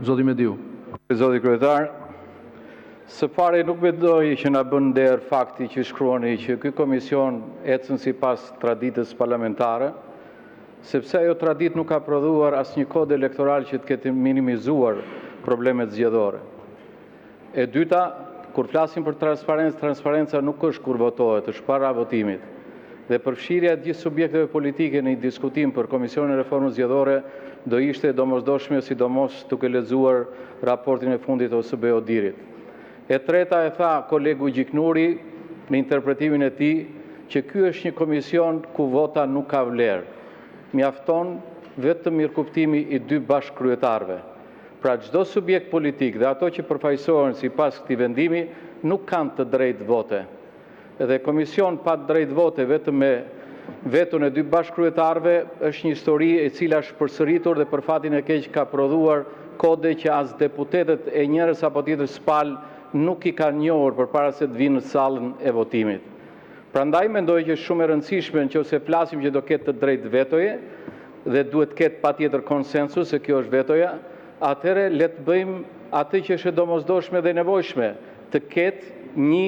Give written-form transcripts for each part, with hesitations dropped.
Zoti Mediu. Zoti Kryetar, së pari nuk mendoj që na bën nder fakti që shkruani që ky komision ecën sipas traditës parlamentare, sepse ajo traditë nuk ka prodhuar asnjë kod elektoral që të ketë minimizuar problemet zgjedhore. E dyta, kur flasim për transparencë, transparenca nuk është kur votohet, është para votimit. Dhe përfshirja e gjithë subjekteve politike në një diskutim për Komisionin e Reformës Zgjedhore do ishte domosdoshme, sidomos duke lexuar raportin e fundit të OSBE-Odirit. E treta, e tha kolegu Gjiknuri në interpretimin e tij që ky është një komision ku vota nuk ka vlerë. Mjafton vetëm mirëkuptimi i dy bashkëkryetarëve. Pra çdo subjekt politik dhe ato që përfaqësohen sipas këtij vendimi nuk kanë të drejtë vote. Edhe komision pa drejtë vote vetëm me vetën e dy bashkëkryetarëve është një histori e cila është përsëritur dhe për fatin e keq ka prodhuar kode që as deputetët e njërës apo tjetrës palë nuk i kanë njohur përpara se të vinë në sallën e votimit. Prandaj mendoj që është shumë e rëndësishme nëse flasim që do ketë të drejtë vetoje dhe duhet ketë patjetër konsensus se kjo është vetoja, atëherë le të bëjmë atë që është domosdoshme dhe nevojshme, të ketë një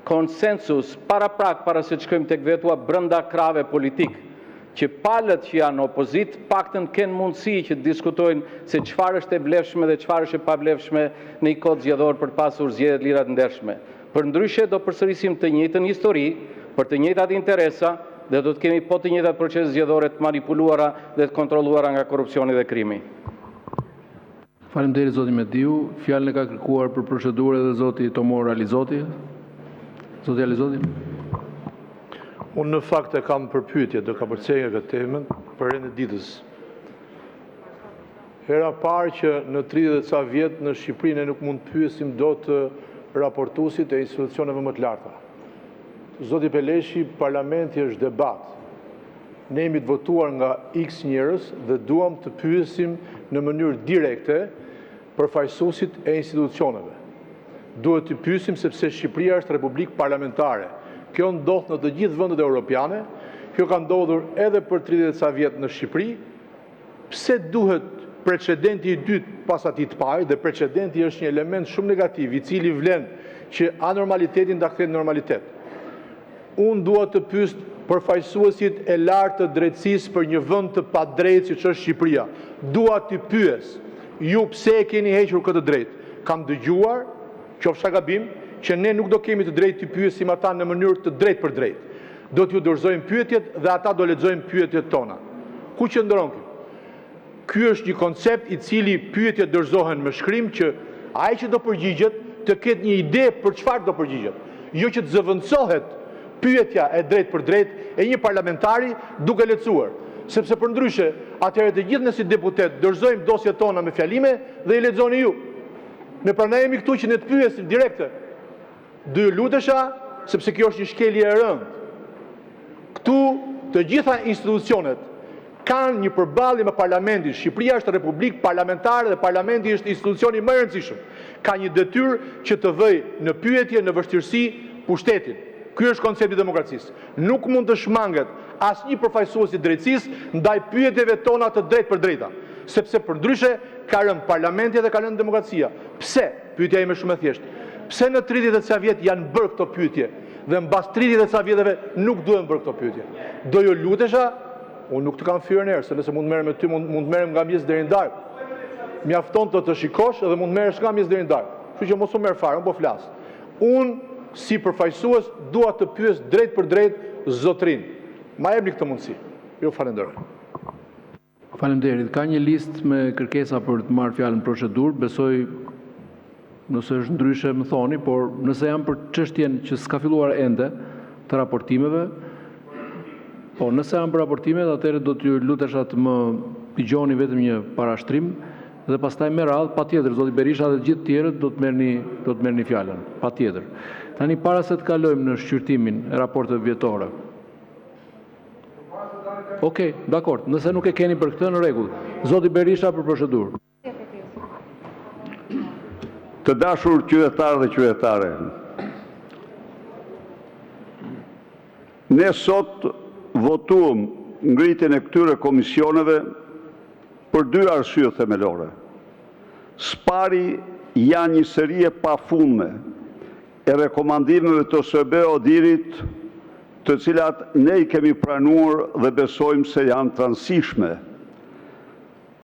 konsensus para se të shkojmë tek vetua brenda krave politik, që palët që janë opozit paktën kenë mundësi që të diskutojnë se çfarë është e vlefshme dhe çfarë është e pavlefshme në një kod zgjedhor për pasur zgjedhje të lira të ndershme. Përndryshe do përsërisim të njëjtën histori për të njëjtat interesa dhe do të kemi po të njëjtat procese zgjedhore të manipuluara dhe të kontrolluara nga korrupsioni dhe krimi. Faleminderit zoti Mediu. Fjalën e ka kërkuar për procedurë edhe zoti Tomor Alizoti. Zoti Alizoti. Unë në fakt e kam përpyetje do ka përcej nga këtë temën për rend e ditës. Hera parë që në 30 ca vjet në Shqipëri ne nuk mund të pyesim dot raportuesit e institucioneve më të larta. Zoti Peleshi, parlamenti është debat. Ne jemi të votuar nga X njerëz dhe duam të pyesim në mënyrë direkte përfaqësuesit e institucioneve. Duhet të pyesim sepse Shqipëria është republikë parlamentare. Kjo ndodh në të gjithë vendet europiane, kjo ka ndodhur edhe për 30 ca vjet në Shqipëri. Pse duhet precedenti i dytë pas atij të parë, dhe precedenti është një element shumë negativ, i cili vlen që anormalitetin ta kthejë në normalitet. Unë dua të pyes përfaqësuesit e lartë të drejtësisë për një vend të padrejtë siç është Shqipëria. Dua t'i pyes, ju pse e keni hequr këtë drejtë? Kam dëgjuar, qofsha gabim, që ne nuk do kemi të drejtë të pyesim ata në mënyrë të drejtë për drejtë. Do t'ju dorëzojmë pyetjet dhe ata do lexojmë pyetjet tona. Ku qëndron kjo? Ky është një koncept i cili pyetjet dorëzohen me shkrim që ai që do përgjigjet të ketë një ide për çfarë do përgjigjet. Jo që të zëvendësohet pyetja e drejtë për drejtë e një parlamentari duke lecuar. Sepse përndryshe, atëherë të gjithë ne si deputet dorëzojmë dosjet tona me fjalime dhe i lexoni ju. Ne prandaj jemi këtu që ne të pyesim direkte. Do ju lutesha, sepse kjo është një shkelje e rëndë. Këtu të gjitha institucionet kanë një përballje me parlamentin. Shqipëria është republikë parlamentare dhe parlamenti është institucioni më i rëndësishëm. Ka një detyrë që të vëjë në pyetje, në vështirësi pushtetin. Ky është koncepti i demokracisë. Nuk mund të shmanget asnjë përfaqësues i drejtësisë ndaj pyetjeve tona të drejtë për drejta, sepse përndryshe ka rënë parlamenti dhe ka rënë demokracia. Pse? Pyetja ime është shumë e thjeshtë. Pse në 30 ca vjet janë bërë këto pyetje dhe mbas 30 ca vjeteve nuk duhen bërë këto pyetje? Do ju lutesha, unë nuk të kam fyer nerë, se nëse mund merrem me ty, mund merrem nga mjes deri në darkë. Mjafton të shikosh dhe mund merresh nga mjes deri në darkë. Kështu që mos u merr fare, unë po flas. Unë si përfaqësues dua të pyes drejt për drejt zotrin. Ma jepni këtë mundësi. Ju falenderoj. Faleminderit. Ka një listë me kërkesa për të marrë fjalën procedurë. Besoj nëse është ndryshe më thoni, por nëse janë për çështjen që s'ka filluar ende të raportimeve, po nëse janë për raportimet, atëherë do t'ju lutesha të më dëgjoni vetëm një parashtrim dhe pastaj me radhë, patjetër zoti Berisha dhe gjithë tjerët do të merrni fjalën, patjetër. Tani para se të kalojmë në shqyrtimin e raporteve vjetore. Okej, dakord, nëse nuk e keni për këtë në rregull. Zoti Berisha për procedurë. Të dashur qytetarë dhe qytetare, ne sot votuam ngritjen e këtyre komisioneve për dy arsye themelore. Spari janë një seri e pafundme e rekomandimeve të OSBE ODIHR-it, të cilat ne i kemi pranuar dhe besojmë se janë të rëndësishme